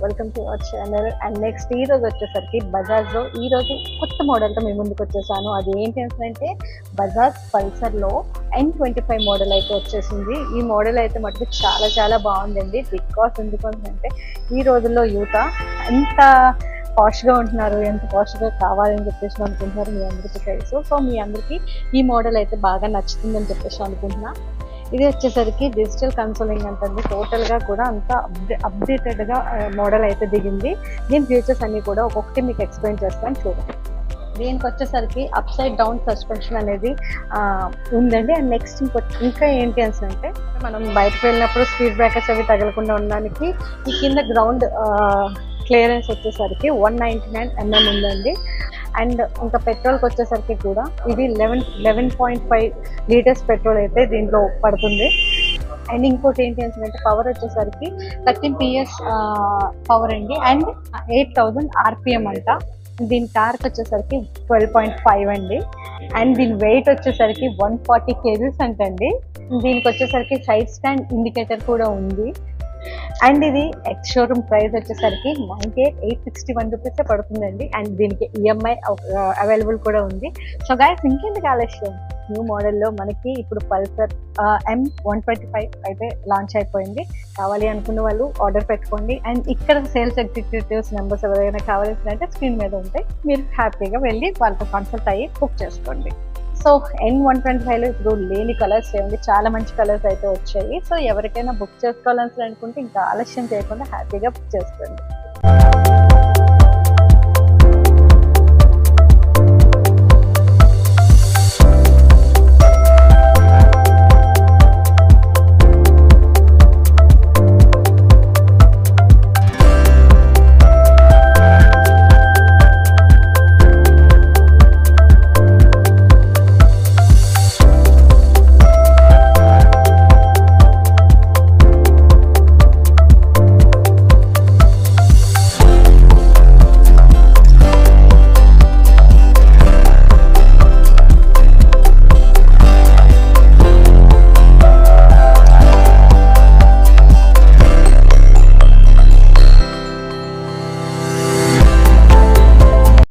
Welcome to our channel. And next ఈ రోజు వచ్చేసరికి బజాజ్లో ఈ రోజు కొత్త మోడల్తో మీ ముందుకు వచ్చేసాను. అది ఏంటి అంటే బజాజ్ పల్సర్లో N25 మోడల్ అయితే వచ్చేసింది. ఈ మోడల్ అయితే మటుకు చాలా చాలా బాగుందండి. బికాస్ ఎందుకంటే ఈ రోజుల్లో యువత ఎంత పాష్గా ఉంటున్నారు, ఎంత పాష్గా కావాలని చెప్పేసి అనుకుంటున్నారు మీ అందరికీ తెలుసు. సో మీ అందరికీ ఈ మోడల్ అయితే బాగా నచ్చుతుందని చెప్పేసి అనుకుంటున్నా. ఇది వచ్చేసరికి డిజిటల్ కన్సోలింగ్ అంటుంది. టోటల్గా కూడా అంతా అప్డేటెడ్గా మోడల్ అయితే దిగింది. దీని ఫీచర్స్ అన్నీ కూడా ఒక్కొక్కటి మీకు ఎక్స్ప్లెయిన్ చేస్తాను చూడండి. దీనికి వచ్చేసరికి అప్ సైడ్ డౌన్ సస్పెన్షన్ అనేది ఉందండి. అండ్ నెక్స్ట్ ఇంకా ఏంటి అంటే మనం బయటకు వెళ్ళినప్పుడు స్పీడ్ బ్రేకర్స్ అవి తగలకుండా ఉండడానికి ఈ కింద గ్రౌండ్ క్లియరెన్స్ వచ్చేసరికి 199 mm ఉందండి. అండ్ ఇంకా పెట్రోల్కి వచ్చేసరికి కూడా ఇది 11.5 లీటర్స్ పెట్రోల్ అయితే దీంట్లో పడుతుంది. అండ్ ఇంకోటి ఏంటి అంటే పవర్ వచ్చేసరికి 13 PS పవర్ అండి. అండ్ 8000 RPM అంట. దీని టార్క్ వచ్చేసరికి 12.5 అండి. అండ్ దీని వెయిట్ వచ్చేసరికి 140 kgs అంటండి. దీనికి వచ్చేసరికి సైడ్ స్టాండ్ ఇండికేటర్ కూడా ఉంది. అండ్ ఇది ఎక్స్ షోరూమ్ ప్రైస్ వచ్చేసరికి 98,861 రూపీసే పడుతుందండి. అండ్ దీనికి ఈఎంఐ అవైలబుల్ కూడా ఉంది. సో గైస్ ఇంకెందుకు ఆలస్యం, న్యూ మోడల్లో మనకి ఇప్పుడు పల్సర్ M125 అయితే లాంచ్ అయిపోయింది. కావాలి అనుకున్న వాళ్ళు ఆర్డర్ పెట్టుకోండి. అండ్ ఇక్కడ సేల్స్ ఎగ్జిక్యూటివ్స్ నెంబర్స్ ఎవరైనా కావాల్సిందంటే స్క్రీన్ మీద ఉంటాయి, మీరు హ్యాపీగా వెళ్ళి వాళ్ళతో కన్సల్ట్ అయ్యి బుక్ చేసుకోండి. సో N125లో ఇప్పుడు లేని కలర్స్ ఏముంది, చాలా మంచి కలర్స్ అయితే వచ్చాయి. సో ఎవరికైనా బుక్ చేసుకోవాలని అనుకుంటే ఇంకా ఆలస్యం చేయకుండా హ్యాపీగా బుక్ చేసుకోండి.